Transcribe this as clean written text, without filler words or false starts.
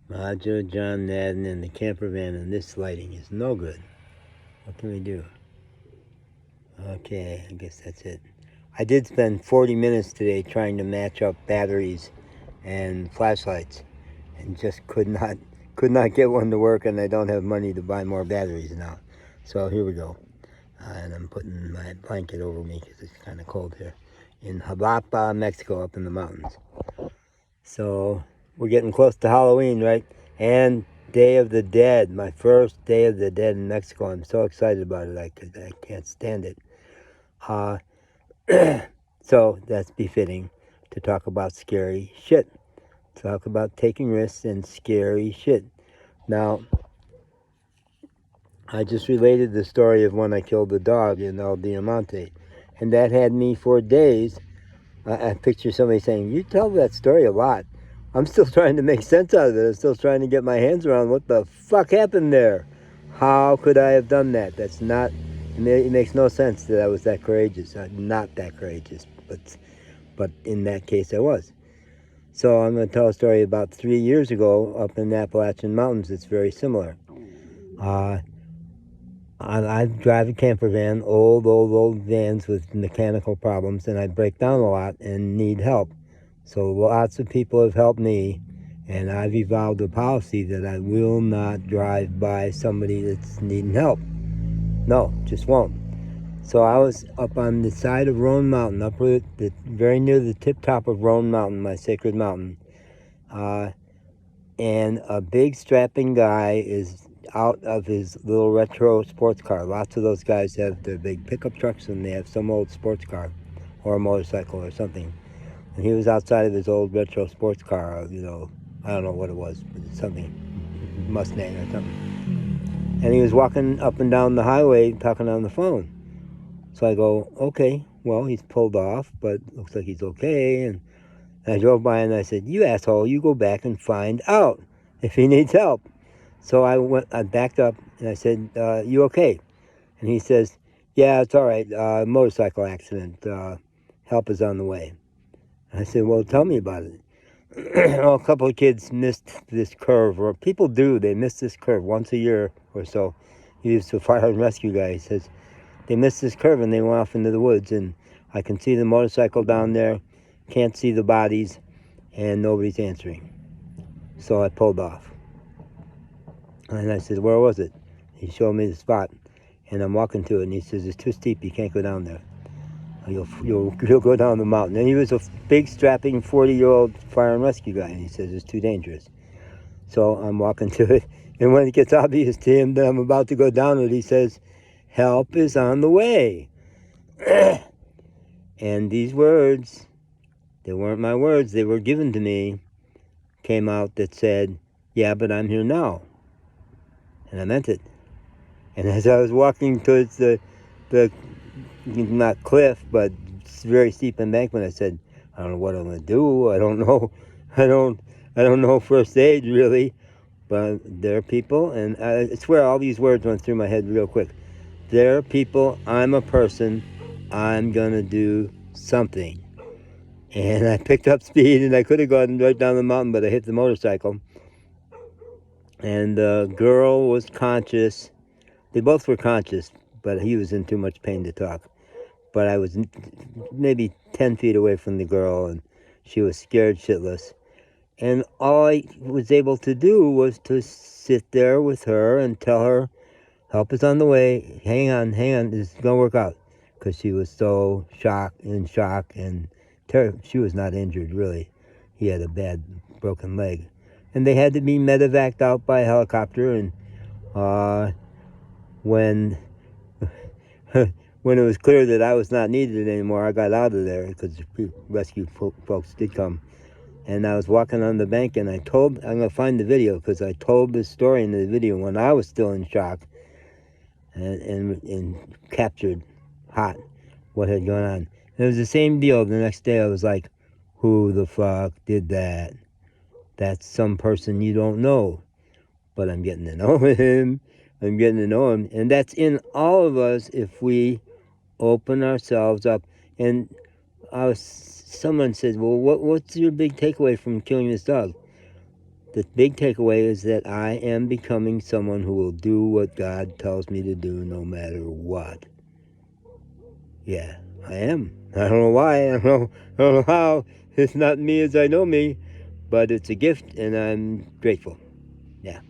Roger, John, Madden, and the camper van, and this lighting is no good. What can we do? Okay, I guess that's it. I did spend 40 minutes today trying to match up batteries and flashlights, and just could not get one to work, and I don't have money to buy more batteries now. So here we go. And I'm putting my blanket over me because it's kind of cold here in Jalapa, Mexico, up in the mountains. So we're getting close to Halloween, right? And Day of the Dead, my first Day of the Dead in Mexico. I'm so excited about it. I can't stand it. Uh, so that's befitting to talk about scary shit. Talk about taking risks and scary shit. Now, I just related the story of when I killed the dog in El Diamante, and that had me for days. I picture somebody saying, "You tell that story a lot." I'm still trying to make sense out of it. I'm still trying to get my hands around what the fuck happened there. How could I have done that? That's not. It makes no sense that I was that courageous. I'm not that courageous, but in that case, I was. So I'm going to tell a story about 3 years ago up in the Appalachian Mountains. It's very similar. Uh, I drive a camper van, old vans with mechanical problems, and I break down a lot and need help. So lots of people have helped me, and I've evolved a policy that I will not drive by somebody that's needing help. No, just won't. So I was up on the side of Roan Mountain, very near the tip top of Roan Mountain, my sacred mountain. And a big strapping guy is out of his little retro sports car. Lots of those guys have their big pickup trucks, and they have some old sports car or a motorcycle or something. And he was outside of his old retro sports car, I don't know what it was, but it's something, Mustang or something. And he was walking up and down the highway talking on the phone. So I go, okay, well, he's pulled off, but looks like he's okay. And I drove by and I said, "You asshole, you go back and find out if he needs help." So I backed up and I said, "You okay?" And he says, "Yeah, it's all right. Motorcycle accident. Help is on the way." I said, "Well, tell me about it." Well, a couple of kids missed this curve, or people do. They miss this curve once a year or so. He was a fire and rescue guy. He says, they missed this curve and they went off into the woods. And I can see the motorcycle down there, can't see the bodies, and nobody's answering. So I pulled off. And I said, "Where was it?" He showed me the spot. And I'm walking to it, and he says, "It's too steep. You can't go down there. You'll go down the mountain." And he was a big, strapping 40-year-old fire and rescue guy. And he says, "It's too dangerous." So I'm walking to it. And when it gets obvious to him that I'm about to go down it, he says, "Help is on the way." And these words, they weren't my words, they were given to me, came out that said, "Yeah, but I'm here now." And I meant it. And as I was walking towards the not cliff, but very steep embankment, I said, "I don't know what I'm going to do. I don't know. I don't know first aid really." But there are people, and I swear all these words went through my head real quick. There are people, I'm a person, I'm going to do something. And I picked up speed, and I could have gone right down the mountain, but I hit the motorcycle. And the girl was conscious. They both were conscious, but he was in too much pain to talk. But I was maybe 10 feet away from the girl, and she was scared shitless. And all I was able to do was to sit there with her and tell her, "Help is on the way. Hang on, it's going to work out." Because she was so in shock, and she was not injured, really. He had a bad broken leg. And they had to be medevaced out by helicopter, and when when it was clear that I was not needed anymore, I got out of there because the rescue folks did come. And I was walking on the bank, and I'm going to find the video, because I told this story in the video when I was still in shock and captured hot what had gone on. And it was the same deal. The next day I was like, "Who the fuck did that? That's some person you don't know." But I'm getting to know him. I'm getting to know him. And that's in all of us if we open ourselves up. And someone said, "Well, what's your big takeaway from killing this dog?" the big takeaway is that I am becoming someone who will do what God tells me to do no matter what. Yeah, I am. I don't know why. I don't know how. It's not me as I know me, but it's a gift, and I'm grateful. Yeah.